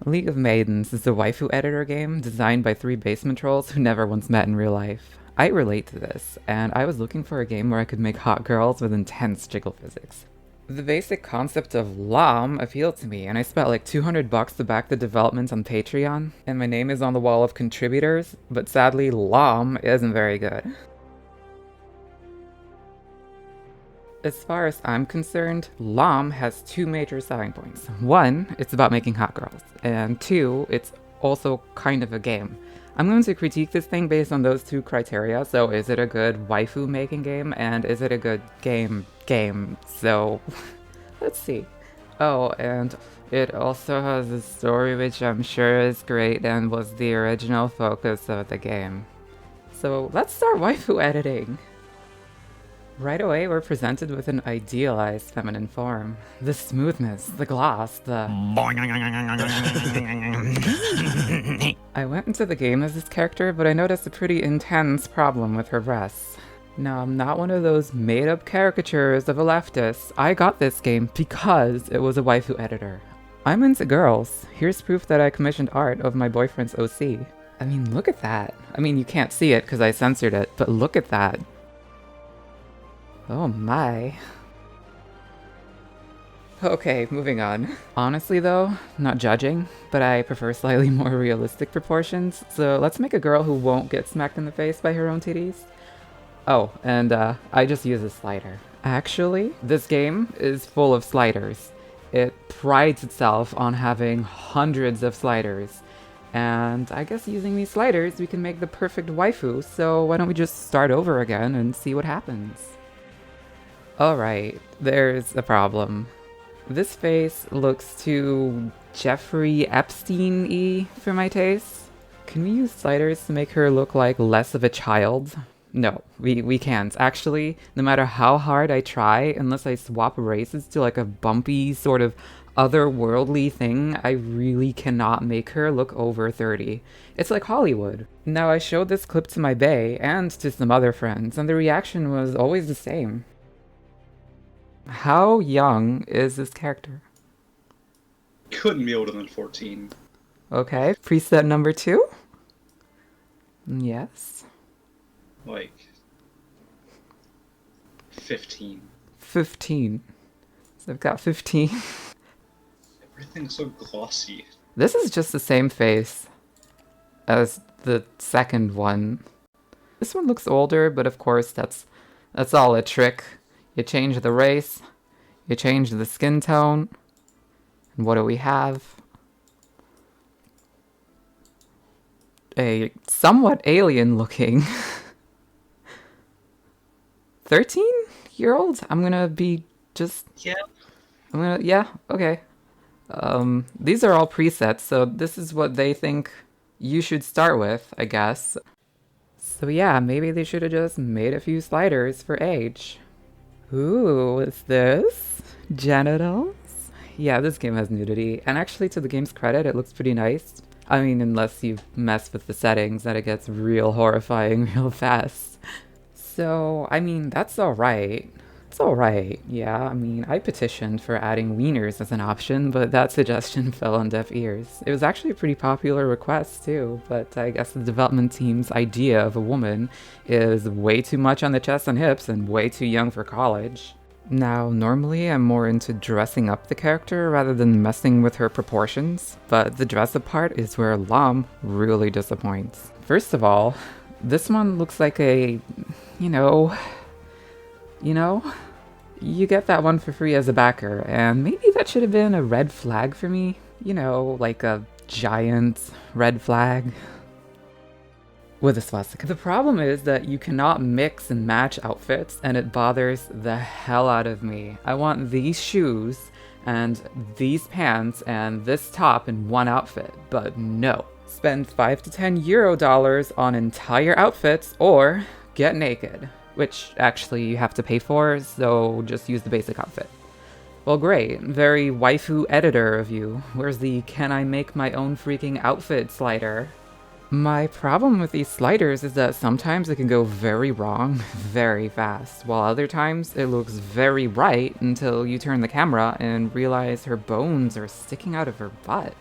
League of Maidens is a waifu editor game designed by three basement trolls who never once met in real life. I relate to this, and I was looking for a game where I could make hot girls with intense jiggle physics. The basic concept of LOM appealed to me, and I spent like $200 to back the development on Patreon, and my name is on the wall of contributors, but sadly LOM isn't very good. As far as I'm concerned, LOM has two major selling points. One, it's about making hot girls, and two, it's also kind of a game. I'm going to critique this thing based on those two criteria, so is it a good waifu making game, and is it a good game? So, let's see. Oh, and it also has a story which I'm sure is great and was the original focus of the game. So let's start waifu editing! Right away, we're presented with an idealized feminine form. The smoothness, the gloss, the... I went into the game as this character, but I noticed a pretty intense problem with her breasts. Now, I'm not one of those made-up caricatures of a leftist. I got this game because it was a waifu editor. I'm into girls. Here's proof that I commissioned art of my boyfriend's OC. I mean, look at that. I mean, you can't see it because I censored it, but look at that. Oh my. Okay, moving on. Honestly though, not judging, but I prefer slightly more realistic proportions, so let's make a girl who won't get smacked in the face by her own titties. Oh, and I just use a slider. Actually, this game is full of sliders. It prides itself on having hundreds of sliders. And I guess using these sliders we can make the perfect waifu, so why don't we just start over again and see what happens. Alright, there's a problem. This face looks too Jeffrey Epstein-y for my taste. Can we use sliders to make her look like less of a child? No, we can't. Actually, no matter how hard I try, unless I swap races to like a bumpy sort of otherworldly thing, I really cannot make her look over 30. It's like Hollywood. Now, I showed this clip to my bae and to some other friends, and the reaction was always the same. How young is this character? Couldn't be older than 14. Okay, preset number 2? Yes. Like 15. 15. So I've got 15. Everything's so glossy. This is just the same face as the second one. This one looks older, but of course that's all a trick. You change the race, you change the skin tone, and what do we have? A somewhat alien-looking 13-year-old? I'm gonna be just... Yeah. Yeah, okay. These are all presets, so this is what they think you should start with, I guess. So yeah, maybe they should have just made a few sliders for age. Ooh, what's this? Genitals? Yeah, this game has nudity, and actually to the game's credit, it looks pretty nice. I mean, unless you mess with the settings, then it gets real horrifying real fast. So, I mean, that's alright. It's alright, yeah. I mean, I petitioned for adding wieners as an option, but that suggestion fell on deaf ears. It was actually a pretty popular request, too, but I guess the development team's idea of a woman is way too much on the chest and hips and way too young for college. Now, normally I'm more into dressing up the character rather than messing with her proportions, but the dress-up part is where LOM really disappoints. First of all, this one looks like a, you get that one for free as a backer, and maybe that should have been a red flag for me. You know, like a giant red flag with a swastika. The problem is that you cannot mix and match outfits, and it bothers the hell out of me. I want these shoes and these pants and this top in one outfit, but no. Spend 5 to 10 euro dollars on entire outfits or get naked. Which actually you have to pay for, so just use the basic outfit. Well, great. Very waifu editor of you. Where's the can I make my own freaking outfit slider? My problem with these sliders is that sometimes it can go very wrong very fast, while other times it looks very right until you turn the camera and realize her bones are sticking out of her butt.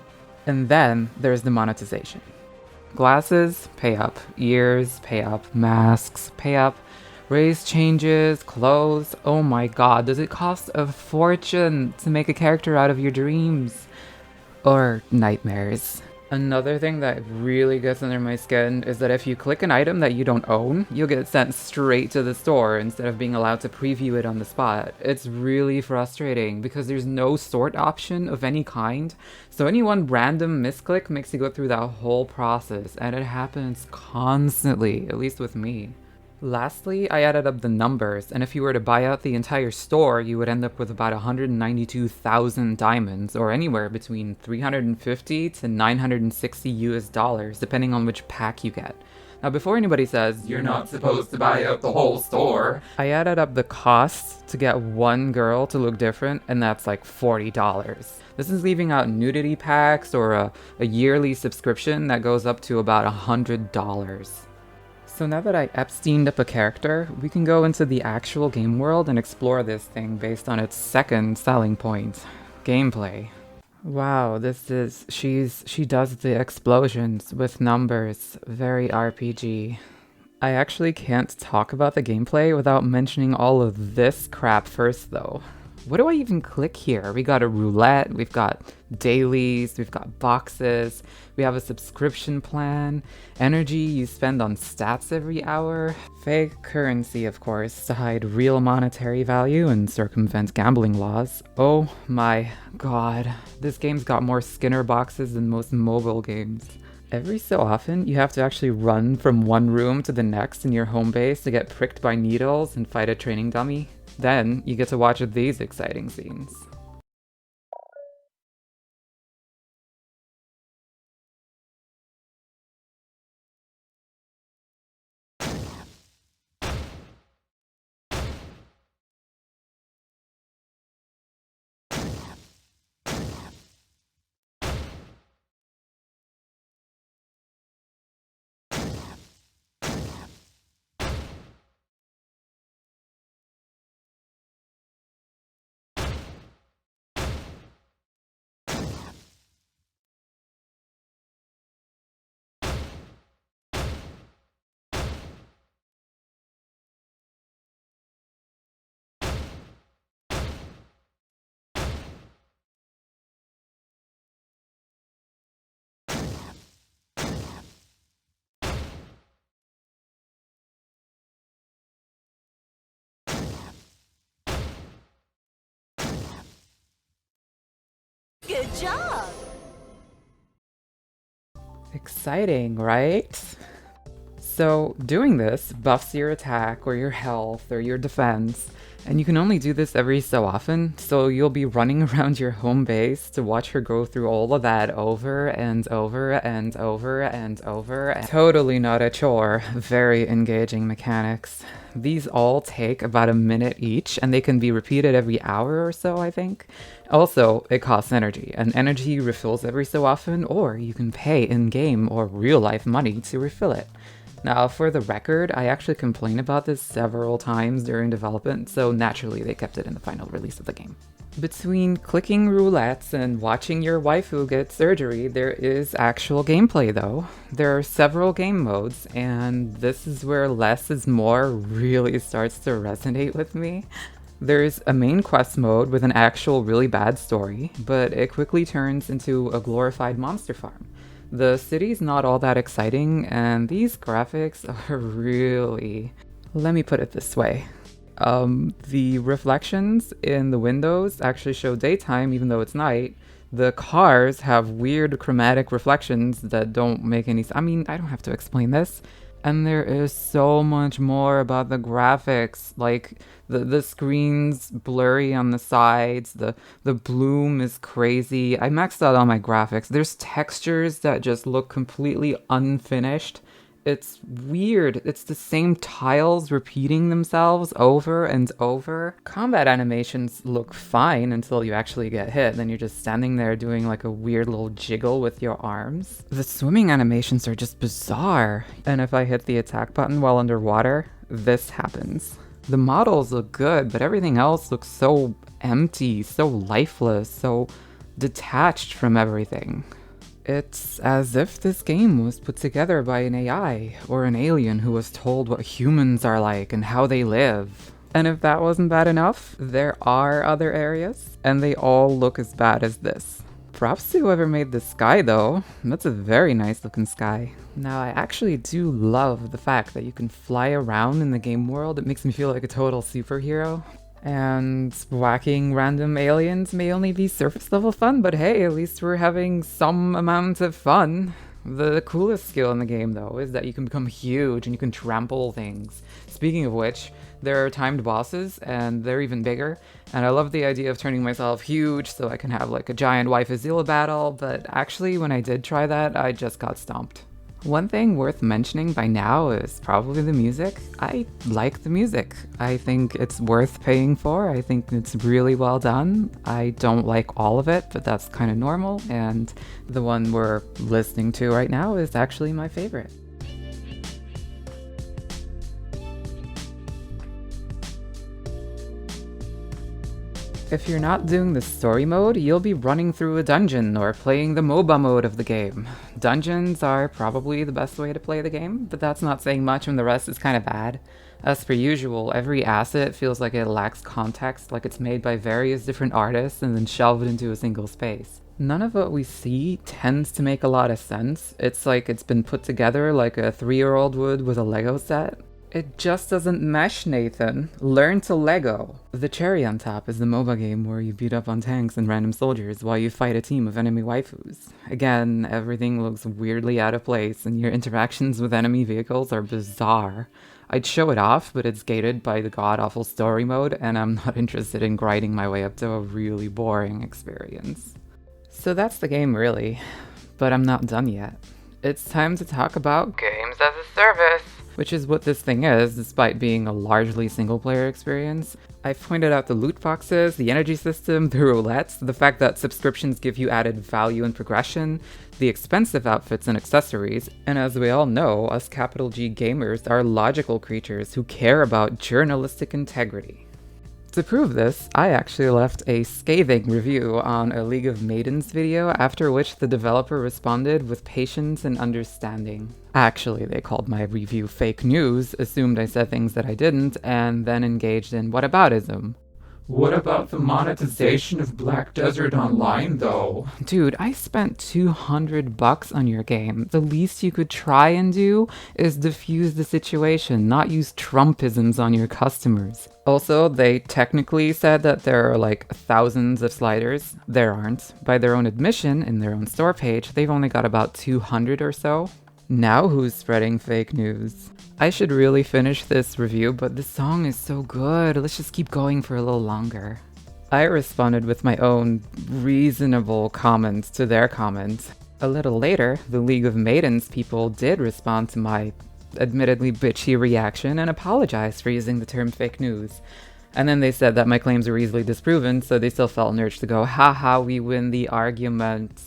And then there's the monetization. Glasses, pay up. Ears, pay up. Masks, pay up. Race changes, clothes. Oh my god, does it cost a fortune to make a character out of your dreams? Or nightmares. Another thing that really gets under my skin is that if you click an item that you don't own, you'll get sent straight to the store instead of being allowed to preview it on the spot. It's really frustrating because there's no sort option of any kind, so any one random misclick makes you go through that whole process, and it happens constantly, at least with me. Lastly, I added up the numbers, and if you were to buy out the entire store, you would end up with about 192,000 diamonds, or anywhere between 350 to 960 US dollars, depending on which pack you get. Now, before anybody says, "You're not supposed to buy out the whole store," I added up the costs to get one girl to look different, and that's like $40. This is leaving out nudity packs or a yearly subscription that goes up to about $100. So now that I Epsteined up a character, we can go into the actual game world and explore this thing based on its second selling point, gameplay. Wow, she does the explosions with numbers, very RPG. I actually can't talk about the gameplay without mentioning all of this crap first though. What do I even click here? We got a roulette, we've got dailies, we've got boxes, we have a subscription plan, energy you spend on stats every hour, fake currency of course to hide real monetary value and circumvent gambling laws. Oh my god, this game's got more Skinner boxes than most mobile games. Every so often, you have to actually run from one room to the next in your home base to get pricked by needles and fight a training dummy. Then, you get to watch these exciting scenes. Good job! Exciting, right? So, doing this buffs your attack or your health or your defense, and you can only do this every so often, so you'll be running around your home base to watch her go through all of that over and over and over and over. Totally not a chore. Very engaging mechanics. These all take about a minute each, and they can be repeated every hour or so, I think. Also, it costs energy, and energy refills every so often, or you can pay in-game or real-life money to refill it. Now, for the record, I actually complained about this several times during development, so naturally they kept it in the final release of the game. Between clicking roulettes and watching your waifu get surgery, there is actual gameplay though. There are several game modes, and this is where less is more really starts to resonate with me. There's a main quest mode with an actual really bad story, but it quickly turns into a glorified monster farm. The city's not all that exciting, and these graphics are really... Let me put it this way. The reflections in the windows actually show daytime even though it's night. The cars have weird chromatic reflections that don't make any sense. I mean, I don't have to explain this. And there is so much more about the graphics, like the screen's blurry on the sides, the bloom is crazy. I maxed out all my graphics. There's textures that just look completely unfinished. It's weird. It's the same tiles repeating themselves over and over. Combat animations look fine until you actually get hit. Then you're just standing there doing like a weird little jiggle with your arms. The swimming animations are just bizarre. And if I hit the attack button while underwater, this happens. The models look good, but everything else looks so empty, so lifeless, so detached from everything. It's as if this game was put together by an AI or an alien who was told what humans are like and how they live. And if that wasn't bad enough, there are other areas, and they all look as bad as this. Props to whoever made this sky though. That's a very nice looking sky. Now I actually do love the fact that you can fly around in the game world. It makes me feel like a total superhero. And whacking random aliens may only be surface level fun, but hey, at least we're having some amount of fun. The coolest skill in the game, though, is that you can become huge and you can trample things. Speaking of which, there are timed bosses, and they're even bigger, and I love the idea of turning myself huge so I can have like a giant Waifu battle, but actually when I did try that, I just got stomped. One thing worth mentioning by now is probably the music. I like the music. I think it's worth paying for. I think it's really well done. I don't like all of it, but that's kind of normal, and the one we're listening to right now is actually my favorite. If you're not doing the story mode, you'll be running through a dungeon or playing the MOBA mode of the game. Dungeons are probably the best way to play the game, but that's not saying much when the rest is kind of bad. As per usual, every asset feels like it lacks context, like it's made by various different artists and then shelved into a single space. None of what we see tends to make a lot of sense. It's like it's been put together like a 3-year-old would with a Lego set. It just doesn't mesh, Nathan. Learn to Lego. The cherry on top is the MOBA game where you beat up on tanks and random soldiers while you fight a team of enemy waifus. Again, everything looks weirdly out of place and your interactions with enemy vehicles are bizarre. I'd show it off, but it's gated by the god-awful story mode, and I'm not interested in grinding my way up to a really boring experience. So that's the game, really. But I'm not done yet. It's time to talk about games as a service, which is what this thing is, despite being a largely single-player experience. I've pointed out the loot boxes, the energy system, the roulettes, the fact that subscriptions give you added value and progression, the expensive outfits and accessories, and as we all know, us capital G gamers are logical creatures who care about journalistic integrity. To prove this, I actually left a scathing review on a League of Maidens video, after which the developer responded with patience and understanding. Actually, they called my review fake news, assumed I said things that I didn't, and then engaged in whataboutism. What about the monetization of Black Desert Online, though? Dude, I spent $200 on your game. The least you could try and do is diffuse the situation, not use Trumpisms on your customers. Also, they technically said that there are like thousands of sliders. There aren't. By their own admission, in their own store page, they've only got about 200 or so. Now who's spreading fake news? I should really finish this review, but this song is so good. Let's just keep going for a little longer. I responded with my own reasonable comments to their comments. A little later, the League of Maidens people did respond to my admittedly bitchy reaction and apologized for using the term fake news. And then they said that my claims were easily disproven, so they still felt an urge to go, haha, we win the argument.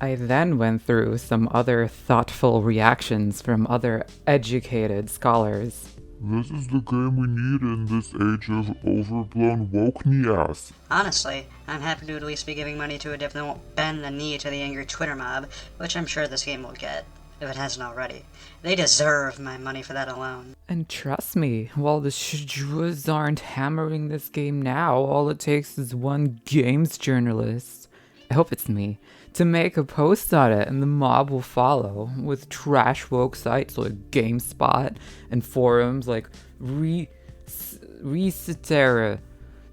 I then went through some other thoughtful reactions from other educated scholars. This is the game we need in this age of overblown wokeness. Honestly, I'm happy to at least be giving money to a div that won't bend the knee to the angry Twitter mob, which I'm sure this game will get, if it hasn't already. They deserve my money for that alone. And trust me, while the shjwas aren't hammering this game now, all it takes is one games journalist, I hope it's me, to make a post on it, and the mob will follow, with trash woke sites like GameSpot and forums like Resetera.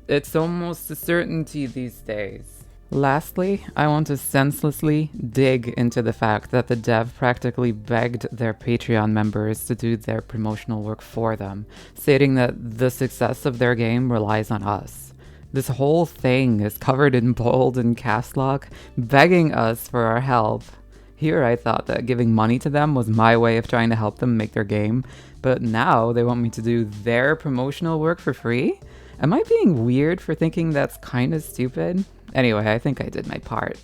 It's almost a certainty these days. Lastly, I want to senselessly dig into the fact that the dev practically begged their Patreon members to do their promotional work for them, stating that the success of their game relies on us. This whole thing is covered in bold and cast lock, begging us for our help. Here I thought that giving money to them was my way of trying to help them make their game, but now they want me to do their promotional work for free? Am I being weird for thinking that's kinda stupid? Anyway, I think I did my part.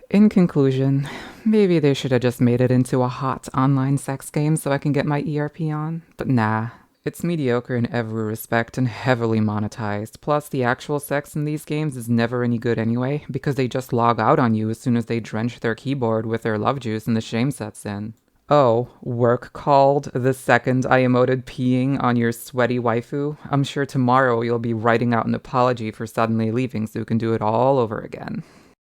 In conclusion, maybe they should have just made it into a hot online sex game so I can get my ERP on, but nah. It's mediocre in every respect and heavily monetized. Plus, the actual sex in these games is never any good anyway, because they just log out on you as soon as they drench their keyboard with their love juice and the shame sets in. Oh, work called the second I emoted peeing on your sweaty waifu? I'm sure tomorrow you'll be writing out an apology for suddenly leaving so you can do it all over again.